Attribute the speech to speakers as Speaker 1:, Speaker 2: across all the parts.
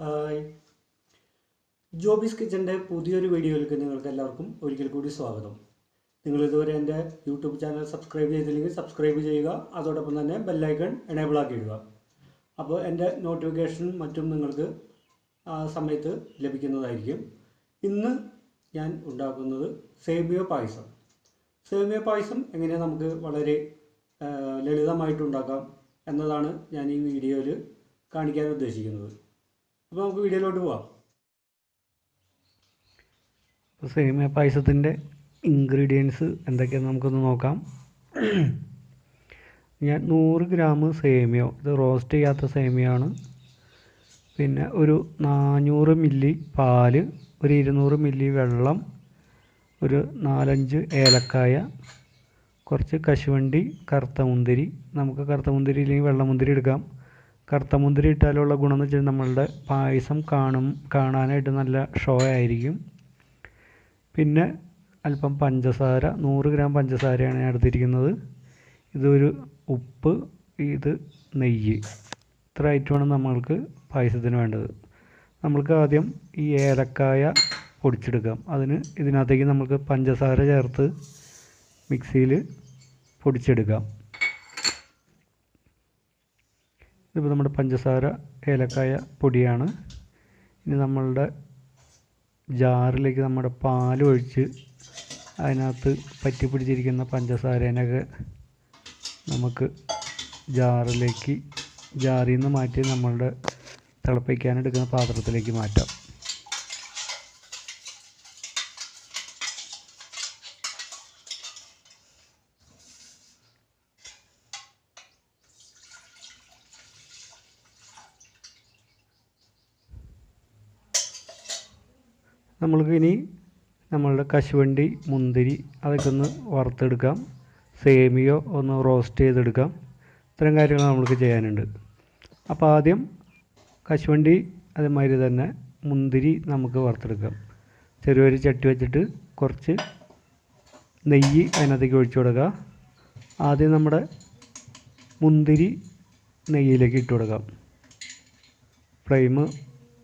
Speaker 1: Hi, Joby's കിച്ചൻ്റെ പുതിയൊരു വീഡിയോയിലേക്ക് നിങ്ങൾക്ക് എല്ലാവർക്കും ഒരിക്കൽ കൂടി സ്വാഗതം. നിങ്ങൾ ഇതുവരെ എൻ്റെ യൂട്യൂബ് ചാനൽ സബ്സ്ക്രൈബ് ചെയ്തില്ലെങ്കിൽ സബ്സ്ക്രൈബ് ചെയ്യുക, അതോടൊപ്പം തന്നെ ബെല്ലൈക്കൺ എനേബിൾ ആക്കി ഇടുക. അപ്പോൾ എൻ്റെ നോട്ടിഫിക്കേഷനും മറ്റും നിങ്ങൾക്ക് ആ സമയത്ത് ലഭിക്കുന്നതായിരിക്കും. ഇന്ന് ഞാൻ ഉണ്ടാക്കുന്നത് സേമിയ പായസം. സേമിയ പായസം എങ്ങനെയാണ് നമുക്ക് വളരെ ലളിതമായിട്ട് ഉണ്ടാക്കാം എന്നതാണ് ഞാൻ ഈ വീഡിയോയിൽ കാണിക്കാൻ ഉദ്ദേശിക്കുന്നത്. അപ്പോൾ നമുക്ക് വീഡിയോയിലോട്ട് പോവാം.
Speaker 2: അപ്പോൾ സേമിയ പായസത്തിൻ്റെ ഇൻഗ്രീഡിയൻസ് എന്തൊക്കെയാണെന്ന് നമുക്കൊന്ന് നോക്കാം. ഞാൻ 100 ഗ്രാം സേമിയ, ഇത് റോസ്റ്റ് ചെയ്യാത്ത സേമിയാണ്. പിന്നെ ഒരു 400 മില്ലി പാല്, ഒരു 200 മില്ലി വെള്ളം, ഒരു 4-5 ഏലക്കായ, കുറച്ച് കശുവണ്ടി, കറുത്ത മുന്തിരി. നമുക്ക് കറുത്ത മുന്തിരി ഇല്ലെങ്കിൽ വെള്ള മുന്തിരി എടുക്കാം. കറുത്ത മുന്തിരി ഇട്ടാലുള്ള ഗുണം എന്ന് വെച്ചാൽ നമ്മളുടെ പായസം കാണാനായിട്ട് നല്ല ഷോ ആയിരിക്കും. പിന്നെ അല്പം പഞ്ചസാര, 100 ഗ്രാം പഞ്ചസാരയാണ് ഞാൻ എടുത്തിരിക്കുന്നത്. ഇതൊരു ഉപ്പ്, ഇത് നെയ്യ്. ഇത്ര ഐറ്റമാണ് നമ്മൾക്ക് പായസത്തിന് വേണ്ടത്. നമ്മൾക്ക് ആദ്യം ഈ ഏലക്കായ പൊടിച്ചെടുക്കാം. ഇതിനകത്തേക്ക് നമുക്ക് പഞ്ചസാര ചേർത്ത് മിക്സിയിൽ പൊടിച്ചെടുക്കാം. ഇതിപ്പോൾ നമ്മുടെ പഞ്ചസാര ഏലക്കായ പൊടിയാണ്. ഇനി നമ്മളുടെ ജാറിലേക്ക് നമ്മുടെ പാൽ ഒഴിച്ച് അതിനകത്ത് പറ്റി പിടിച്ചിരിക്കുന്ന പഞ്ചസാരേനൊക്കെ നമുക്ക് ജാറിൽ നിന്ന് മാറ്റി നമ്മളുടെ തിളപ്പിക്കാനെടുക്കുന്ന പാത്രത്തിലേക്ക് മാറ്റാം. നമ്മൾക്ക് ഇനി നമ്മളുടെ കശുവണ്ടി, മുന്തിരി അതൊക്കെ ഒന്ന് വറുത്തെടുക്കാം. സേമിയ ഒന്ന് റോസ്റ്റ് ചെയ്തെടുക്കാം. ഇത്തരം കാര്യങ്ങൾ നമ്മൾക്ക് ചെയ്യാനുണ്ട്. അപ്പോൾ ആദ്യം കശുവണ്ടി, അതേമാതിരി തന്നെ മുന്തിരി നമുക്ക് വറുത്തെടുക്കാം. ചെറിയൊരു ചട്ടി വെച്ചിട്ട് കുറച്ച് നെയ്യ് അതിനകത്തേക്ക് ഒഴിച്ചു കൊടുക്കുക. ആദ്യം നമ്മുടെ മുന്തിരി നെയ്യിലേക്ക് ഇട്ട് കൊടുക്കാം.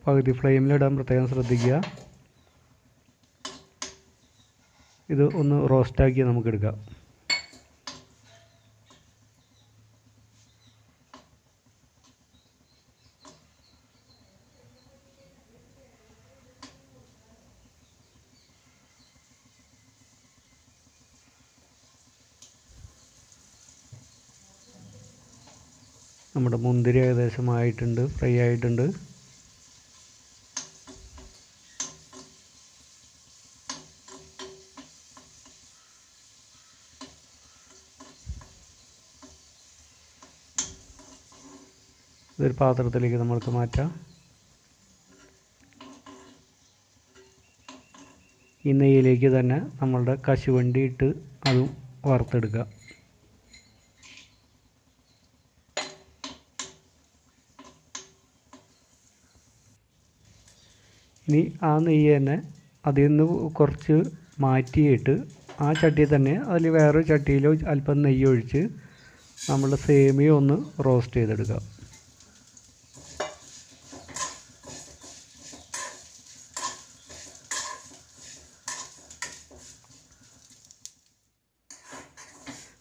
Speaker 2: പകുതി ഫ്ലെയിമിലിടാൻ പ്രത്യേകം ശ്രദ്ധിക്കുക. ഇത് ഒന്ന് റോസ്റ്റാക്കി നമുക്ക് എടുക്കാം. നമ്മുടെ മുന്തിരി ഏകദേശം ആയിട്ടുണ്ട്, ഫ്രൈ ആയിട്ടുണ്ട്. ഇതൊരു പാത്രത്തിലേക്ക് നമ്മൾക്ക് മാറ്റാം. ഈ നെയ്യിലേക്ക് തന്നെ നമ്മളുടെ കശുവണ്ടി ഇട്ട് അതും വറുത്തെടുക്കുക. ഇനി ആ നെയ്യ് തന്നെ അതിൽ നിന്ന് കുറച്ച് മാറ്റിയിട്ട് ആ ചട്ടിയിൽ തന്നെ അതിൽ വേറൊരു ചട്ടിയിലോ അല്പം നെയ്യ് ഒഴിച്ച് നമ്മളുടെ സേമിയ ഒന്ന് റോസ്റ്റ് ചെയ്തെടുക്കുക.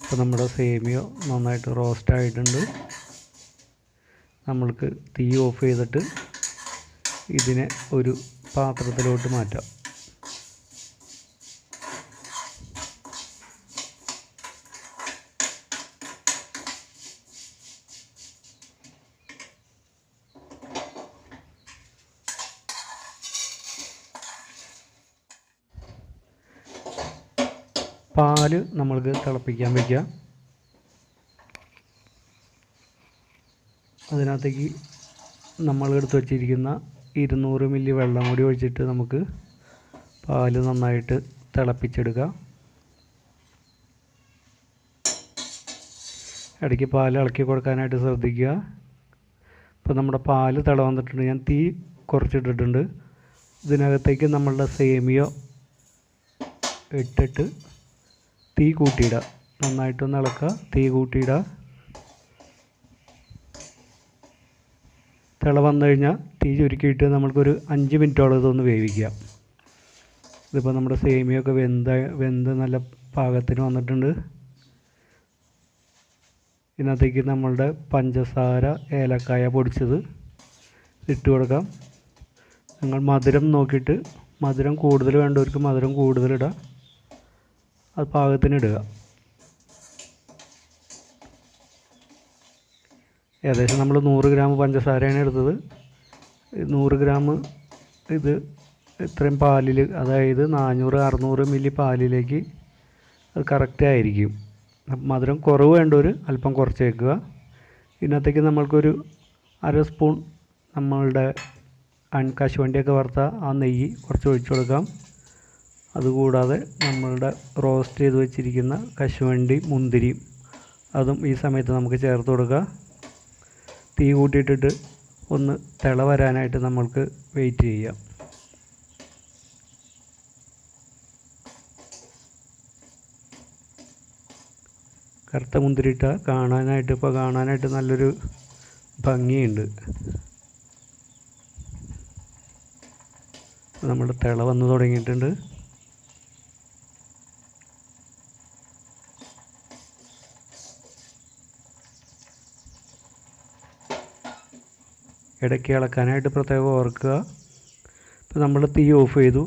Speaker 2: അപ്പോൾ നമ്മുടെ സേമിയ നന്നായിട്ട് റോസ്റ്റ് ആയിട്ടുണ്ട്. നമ്മൾക്ക് തീ ഓഫ് ചെയ്തിട്ട് ഇതിനെ ഒരു പാത്രത്തിലോട്ട് മാറ്റാം. പാല് നമ്മൾക്ക് തിളപ്പിക്കാൻ വയ്ക്കുക. അതിനകത്തേക്ക് നമ്മൾ എടുത്ത് വച്ചിരിക്കുന്ന 200 മില്ലി വെള്ളം കൂടി ഒഴിച്ചിട്ട് നമുക്ക് പാല് നന്നായിട്ട് തിളപ്പിച്ചെടുക്കാം. ഇടയ്ക്ക് പാൽ ഇളക്കി കൊടുക്കാനായിട്ട് ശ്രദ്ധിക്കുക. ഇപ്പോൾ നമ്മുടെ പാല് തിള വന്നിട്ടുണ്ട്. ഞാൻ തീ കുറച്ചിട്ടിട്ടുണ്ട്. ഇതിനകത്തേക്ക് നമ്മളുടെ സേമിയ ഇട്ടിട്ട് തീ കൂട്ടിയിടുക. നന്നായിട്ടൊന്ന് ഇളക്കുക, തീ കൂട്ടിയിടുക. തിള വന്നു കഴിഞ്ഞാൽ തീ ചുരുക്കിയിട്ട് നമ്മൾക്കൊരു 5 മിനിറ്റോളം ഇതൊന്ന് വേവിക്കാം. ഇതിപ്പോൾ നമ്മുടെ സേമിയൊക്കെ വെന്ത് നല്ല പാകത്തിന് വന്നിട്ടുണ്ട്. ഇതിനകത്തേക്ക് നമ്മളുടെ പഞ്ചസാര, ഏലക്കായ പൊടിച്ചത് ഇട്ട് കൊടുക്കാം. നിങ്ങൾ മധുരം നോക്കിയിട്ട് മധുരം കൂടുതൽ വേണ്ടവർക്ക് മധുരം കൂടുതലിടുക, അത് പാകത്തിന് ഇടുക. ഏകദേശം നമ്മൾ 100 ഗ്രാം പഞ്ചസാരയാണ് എടുത്തത്. 100 ഗ്രാം ഇത് ഇത്രയും പാലിൽ, അതായത് 400-600 മില്ലി പാലിലേക്ക് അത് കറക്റ്റ് ആയിരിക്കും. മധുരം കുറവ് വേണ്ടവർ അല്പം കുറച്ച് വയ്ക്കുക. ഇതിനകത്തേക്ക് നമ്മൾക്കൊരു 1/2 സ്പൂൺ നമ്മളുടെ കശുവണ്ടിയൊക്കെ വറുത്ത ആ നെയ്യ് കുറച്ച് ഒഴിച്ചു കൊടുക്കാം. അതുകൂടാതെ നമ്മളുടെ റോസ്റ്റ് ചെയ്ത് വെച്ചിരിക്കുന്ന കശുവണ്ടി, മുന്തിരിയും അതും ഈ സമയത്ത് നമുക്ക് ചേർത്ത് കൊടുക്കുക. തീ കൂട്ടിയിട്ടിട്ട് ഒന്ന് തിള വരാനായിട്ട് നമ്മൾക്ക് വെയിറ്റ് ചെയ്യാം. കറുത്ത മുന്തിരിട്ട കാണാനായിട്ട് നല്ലൊരു ഭംഗിയുണ്ട്. നമ്മുടെ തിള വന്ന് തുടങ്ങിയിട്ടുണ്ട്. ഇടയ്ക്ക് ഇളക്കാനായിട്ട് പ്രത്യേകം ഓർക്കുക. ഇപ്പോൾ നമ്മൾ തീ ഓഫ് ചെയ്തു.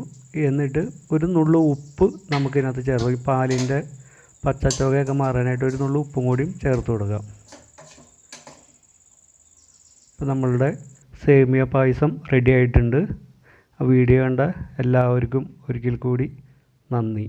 Speaker 2: എന്നിട്ട് ഒരു നുള്ളു ഉപ്പ് നമുക്കിതിനകത്ത് ചേർത്ത്, ഈ പാലിൻ്റെ പച്ചച്ചുവയൊക്കെ മാറാനായിട്ട് ഒരു നുള്ളു ഉപ്പും കൂടിയും ചേർത്ത് കൊടുക്കാം. ഇപ്പോൾ നമ്മളുടെ സേമിയ പായസം റെഡി ആയിട്ടുണ്ട്. ആ വീഡിയോ കണ്ട എല്ലാവർക്കും ഒരിക്കൽ കൂടി നന്ദി.